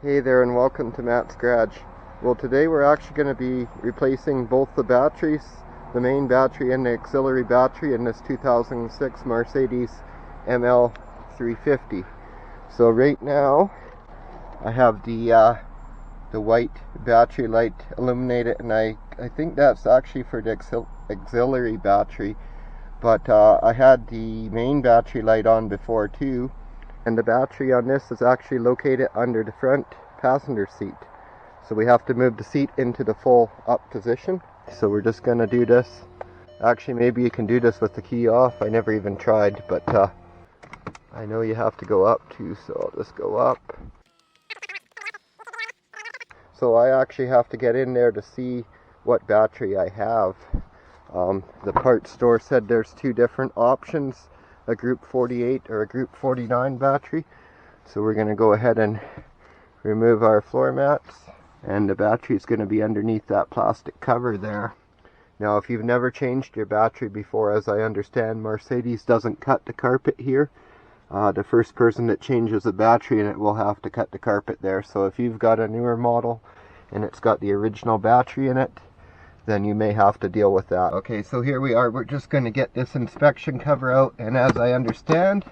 Hey there and welcome to Matt's Garage. Well, today we're actually going to be replacing both the batteries, the main battery and the auxiliary battery in this 2006 Mercedes ML350. So right now I have the white battery light illuminated, and I think that's actually for the auxiliary battery, but I had the main battery light on before too. And the battery on this is actually located under the front passenger seat. So we have to move the seat into the full up position. So we're just going to do this. Actually, maybe you can do this with the key off. I never even tried, but I know you have to go up too, so I'll just go up. So I actually have to get in there to see what battery I have. The parts store said there's two different options, a group 48 or a group 49 battery. So we're going to go ahead and remove our floor mats, and the battery is going to be underneath that plastic cover there. Now if you've never changed your battery before, as I understand, Mercedes doesn't cut the carpet here. The first person that changes a battery in it will have to cut the carpet there. So if you've got a newer model and it's got the original battery in it, then you may have to deal with that. Okay, so here we are. We're just going to get this inspection cover out, and as I understand,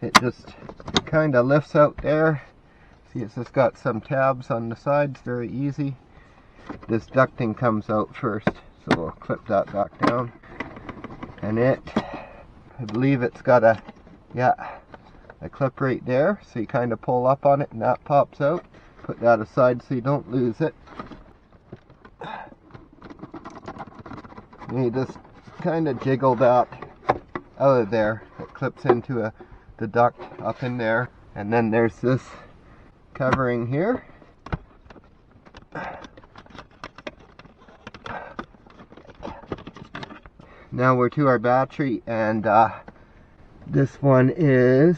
it just kind of lifts out there. See, it's just got some tabs on the sides, very easy. This ducting comes out first, so we'll clip that back down. And I believe it's got a clip right there, so you kind of pull up on it and that pops out. Put that aside so you don't lose it. You just kind of jiggle that out of there. It clips into the duct up in there, and then there's this covering here. Now we're to our battery, and this one is,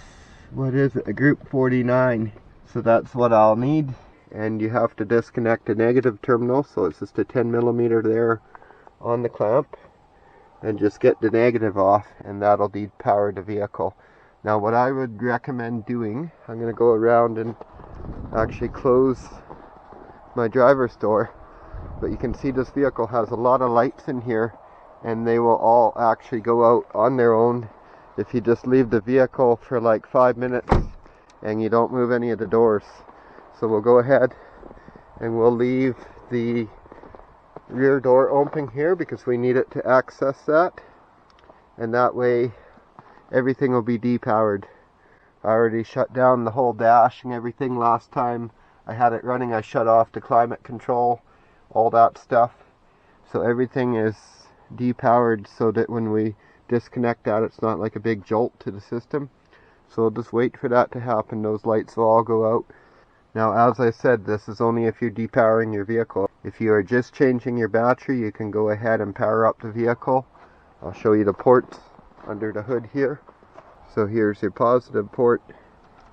what is it, a group 49. So that's what I'll need, and you have to disconnect the negative terminal, so it's just a 10mm there on the clamp, and just get the negative off, and that'll depower the vehicle. Now what I would recommend doing, I'm going to go around and actually close my driver's door, but you can see this vehicle has a lot of lights in here, and they will all actually go out on their own if you just leave the vehicle for like 5 minutes and you don't move any of the doors. So we'll go ahead and we'll leave the rear door open here because we need it to access that, and that way everything will be depowered. I already shut down the whole dash and everything last time I had it running. I shut off the climate control, all that stuff, so everything is depowered so that when we disconnect that, it's not like a big jolt to the system. So we'll just wait for that to happen. Those lights will all go out. Now, as I said, this is only if you're depowering your vehicle. If you are just changing your battery, you can go ahead and power up the vehicle. I'll show you the ports under the hood here. So here's your positive port,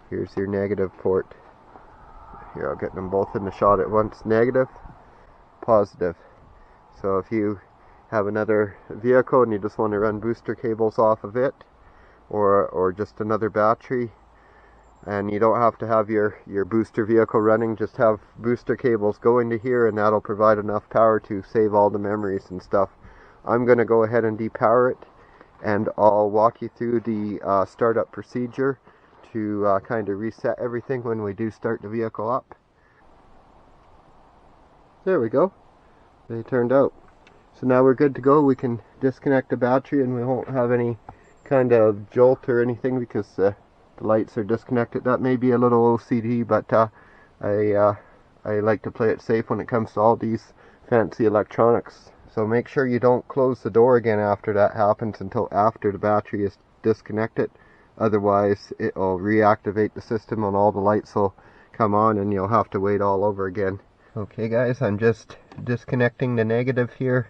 here's your negative port. Here, I'll get them both in the shot at once. Negative, positive. So if you have another vehicle and you just want to run booster cables off of it, or just another battery, and you don't have to have your booster vehicle running, just have booster cables go into here, and that'll provide enough power to save all the memories and stuff. I'm going to go ahead and depower it, and I'll walk you through the startup procedure to kind of reset everything when we do start the vehicle up. There we go. They turned out. So now we're good to go. We can disconnect the battery and we won't have any kind of jolt or anything because the lights are disconnected. That may be a little OCD, but I like to play it safe when it comes to all these fancy electronics. So make sure you don't close the door again after that happens until after the battery is disconnected. Otherwise it will reactivate the system and all the lights will come on and you'll have to wait all over again. Okay guys, I'm just disconnecting the negative here.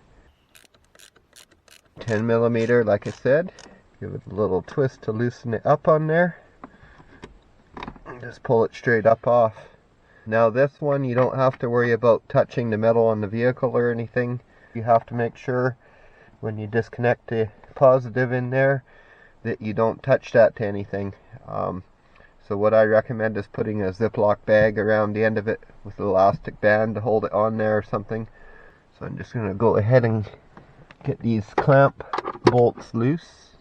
10mm, like I said. Give it a little twist to loosen it up on there. And just pull it straight up off. Now this one, you don't have to worry about touching the metal on the vehicle or anything. You have to make sure when you disconnect the positive in there that you don't touch that to anything. So So what I recommend is putting a Ziploc bag around the end of it with an elastic band to hold it on there or something. So I'm just going to go ahead and get these clamp bolts loose.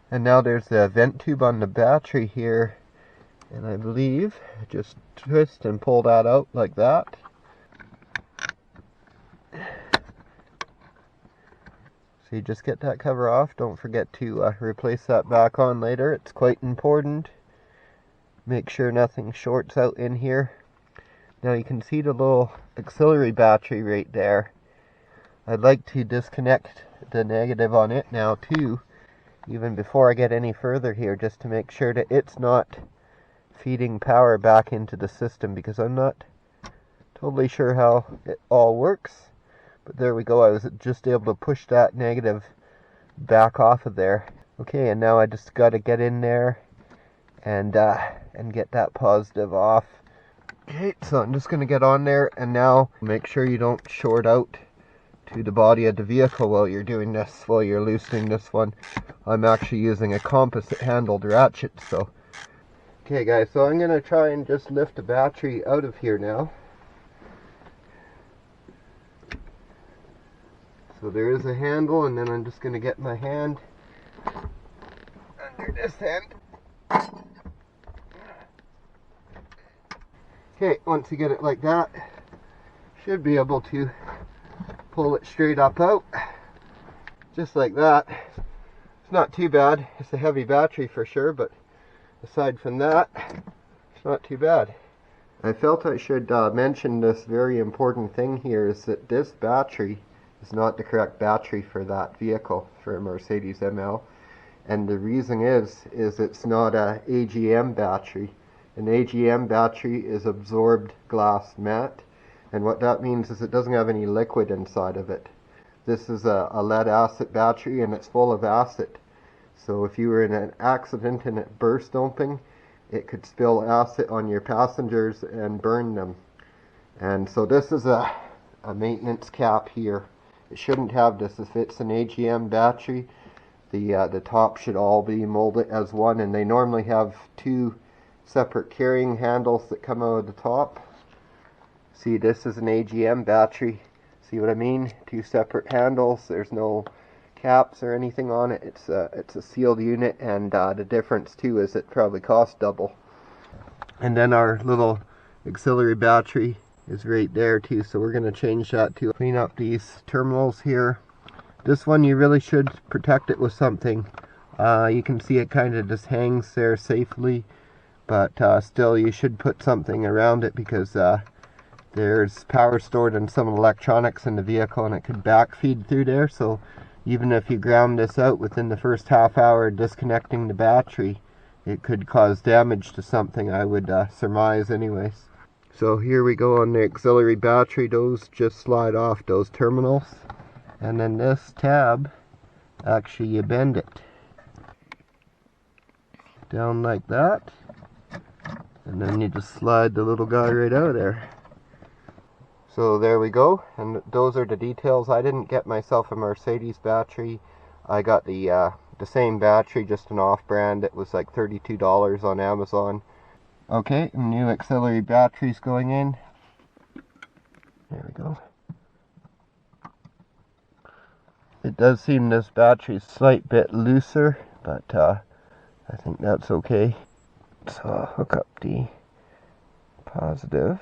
And now there's a vent tube on the battery here, and I believe just twist and pull that out like that. So you just get that cover off. Don't forget to replace that back on later. It's quite important. Make sure nothing shorts out in here. Now you can see the little auxiliary battery right there. I'd like to disconnect the negative on it now too, even before I get any further here, just to make sure that it's not feeding power back into the system, because I'm not totally sure how it all works. But there we go, I was just able to push that negative back off of there. Okay, and now I just got to get in there and get that positive off. Okay, so I'm just going to get on there, and now make sure you don't short out to the body of the vehicle while you're doing this, while you're loosening this one. I'm actually using a composite handled ratchet, so. Okay guys, so I'm going to try and just lift the battery out of here now. So there is a handle, and then I'm just going to get my hand under this end. Okay, once you get it like that, should be able to pull it straight up out, just like that. It's not too bad. It's a heavy battery for sure, but aside from that, it's not too bad. I felt I should mention this very important thing here, is that this battery is not the correct battery for that vehicle, for a Mercedes ML. And the reason is it's not a AGM battery. An AGM battery is absorbed glass matte, and what that means is it doesn't have any liquid inside of it. This is a lead acid battery, and it's full of acid. So if you were in an accident and it burst open, it could spill acid on your passengers and burn them. And so this is a maintenance cap here. It shouldn't have this. If it's an AGM battery, the top should all be molded as one, and they normally have two separate carrying handles that come out of the top. See, this is an AGM battery. See what I mean? Two separate handles. There's no caps or anything on it. It's a sealed unit, and the difference too is it probably costs double. And then our little auxiliary battery is right there too, so we're going to change that to clean up these terminals here. This one you really should protect it with something. You can see it kind of just hangs there safely, but still you should put something around it, because there's power stored in some electronics in the vehicle, and it could backfeed through there. So even if you ground this out within the first half hour disconnecting the battery, it could cause damage to something, I would surmise anyways. So here we go on the auxiliary battery. Those just slide off those terminals, and then this tab, actually you bend it down like that, and then you just slide the little guy right out of there. So there we go, and those are the details. I didn't get myself a Mercedes battery. I got the same battery, just an off-brand. It was like $32 on Amazon. Okay, new auxiliary batteries going in. There we go. It does seem this battery is a slight bit looser, but I think that's okay. So I'll hook up the positive.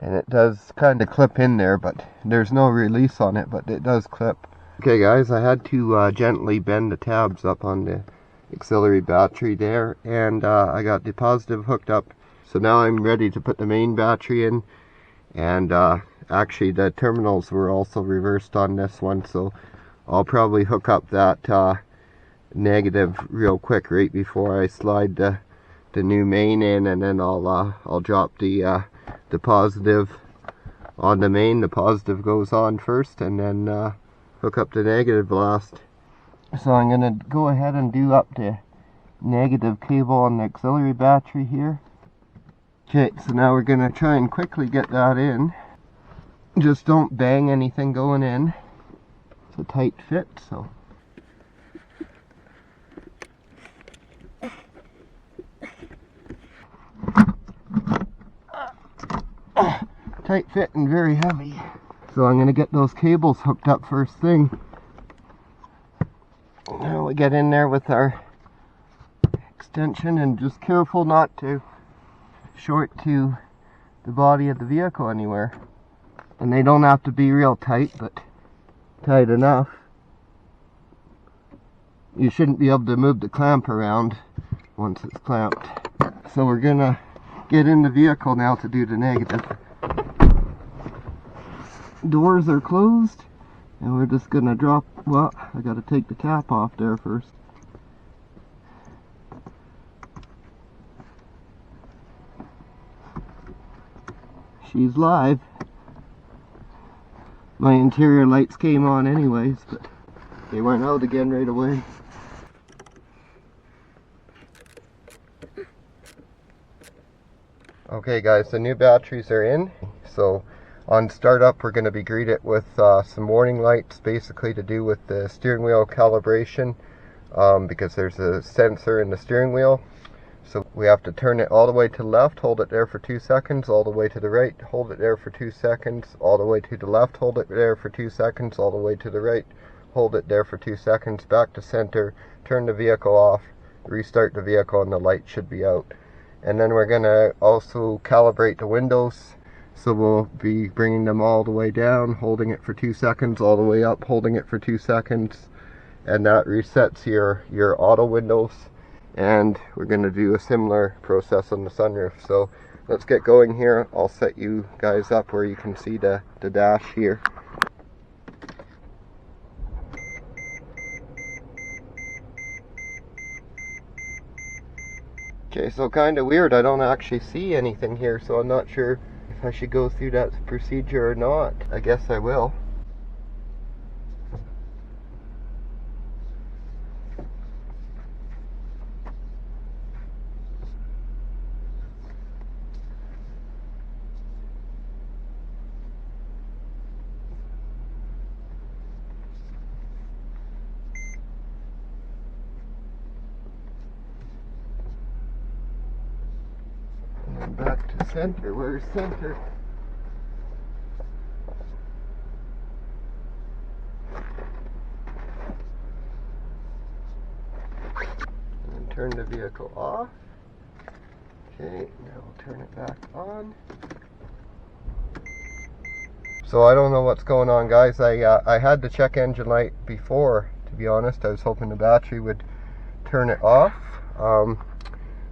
And it does kind of clip in there, but there's no release on it, but it does clip. Okay guys, I had to gently bend the tabs up on the auxiliary battery there, and I got the positive hooked up. So now I'm ready to put the main battery in, and actually the terminals were also reversed on this one, so I'll probably hook up that negative real quick right before I slide the new main in, and then I'll drop the positive on the main. The positive goes on first, and then hook up the negative last. So I'm going to go ahead and do up the negative cable on the auxiliary battery here. Okay, so now we're going to try and quickly get that in. Just don't bang anything going in. It's a tight fit, so. Tight fit and very heavy. So I'm going to get those cables hooked up first thing. Now we get in there with our extension and just careful not to short to the body of the vehicle anywhere. And they don't have to be real tight, but tight enough. You shouldn't be able to move the clamp around once it's clamped. So we're going to get in the vehicle now to do the negative. Doors are closed, and we're just gonna drop, well, I gotta take the cap off there first. She's live. My interior lights came on anyways, but they went out again right away. Okay guys, the new batteries are in, so on startup we're going to be greeted with some warning lights, basically to do with the steering wheel calibration, because there's a sensor in the steering wheel. So we have to turn it all the way to the left, hold it there for 2 seconds, all the way to the right, hold it there for 2 seconds, all the way to the left, hold it there for 2 seconds, all the way to the right, hold it there for 2 seconds, back to center, turn the vehicle off, restart the vehicle, and the light should be out. And then we're going to also calibrate the windows. So we'll be bringing them all the way down, holding it for 2 seconds, all the way up, holding it for 2 seconds, and that resets your auto windows. And we're going to do a similar process on the sunroof. So let's get going here. I'll set you guys up where you can see the dash here. Okay, so kind of weird, I don't actually see anything here, so I'm not sure if I should go through that procedure or not. I guess I will. And then back to center. Where's center? Turn the vehicle off. Okay, now we'll turn it back on. So I don't know what's going on, guys. I had the check engine light before, to be honest. I was hoping the battery would turn it off.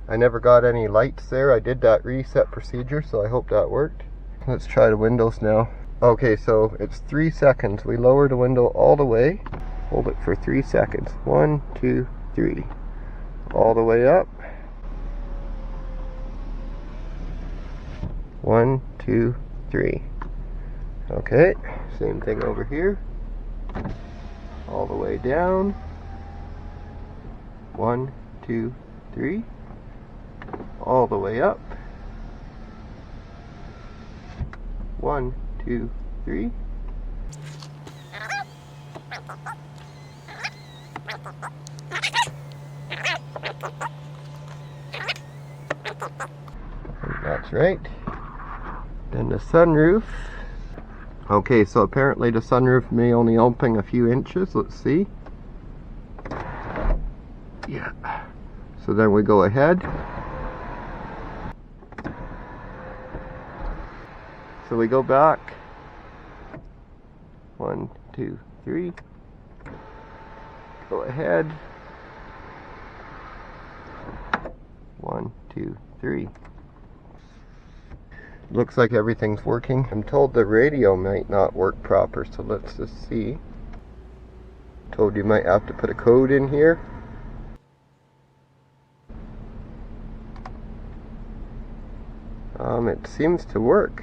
I never got any lights there. I did that reset procedure, so I hope that worked. Let's try the windows now. Okay, so it's 3 seconds. We lower the window all the way. Hold it for 3 seconds. 1, 2, 3. All the way up. 1, 2, 3. Okay, same thing over here. All the way down. 1, 2, 3. All the way up. 1, 2, 3. That's right. Then the sunroof. Okay, so apparently the sunroof may only open a few inches. Let's see. Yeah. So then we go ahead. So we go back. 1, 2, 3. Go ahead. 1, 2, 3. Looks like everything's working. I'm told the radio might not work proper, so let's just see. Told you might have to put a code in here. It seems to work.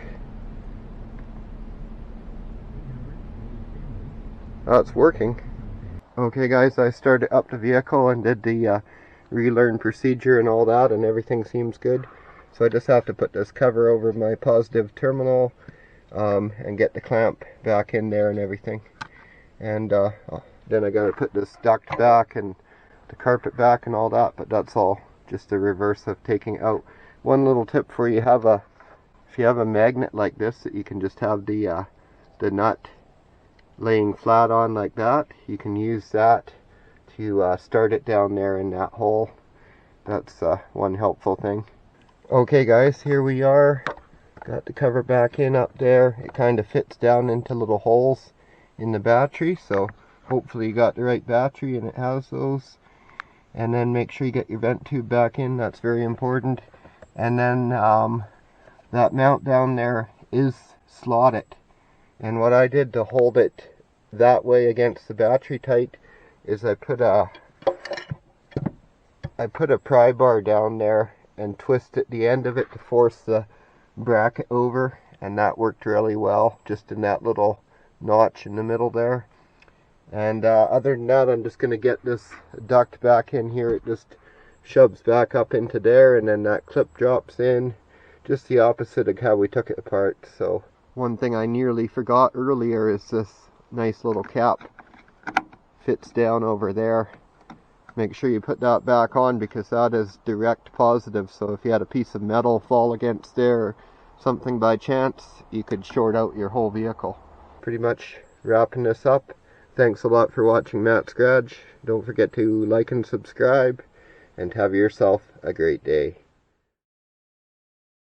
Oh, it's working. Okay guys, I started up the vehicle and did the relearn procedure and all that, and everything seems good. So I just have to put this cover over my positive terminal, and get the clamp back in there and everything. And then I gotta put this duct back and the carpet back and all that, but that's all just the reverse of taking out. One little tip for you, if you have a magnet like this that you can just have the nut laying flat on like that, you can use that to start it down there in that hole. That's one helpful thing. Okay guys, here we are. Got the cover back in up there. It kind of fits down into little holes in the battery, so hopefully you got the right battery and it has those. And then make sure you get your vent tube back in, that's very important. And then that mount down there is slotted. And what I did to hold it that way against the battery tight is I put a pry bar down there and twisted the end of it to force the bracket over, and that worked really well, just in that little notch in the middle there. And other than that, I'm just going to get this duct back in here. It just shoves back up into there, and then that clip drops in, just the opposite of how we took it apart. So one thing I nearly forgot earlier is this nice little cap fits down over there. Make sure you put that back on, because that is direct positive, so if you had a piece of metal fall against there or something by chance, you could short out your whole vehicle. Pretty much wrapping this up. Thanks a lot for watching Matt's Garage. Don't forget to like and subscribe, and have yourself a great day.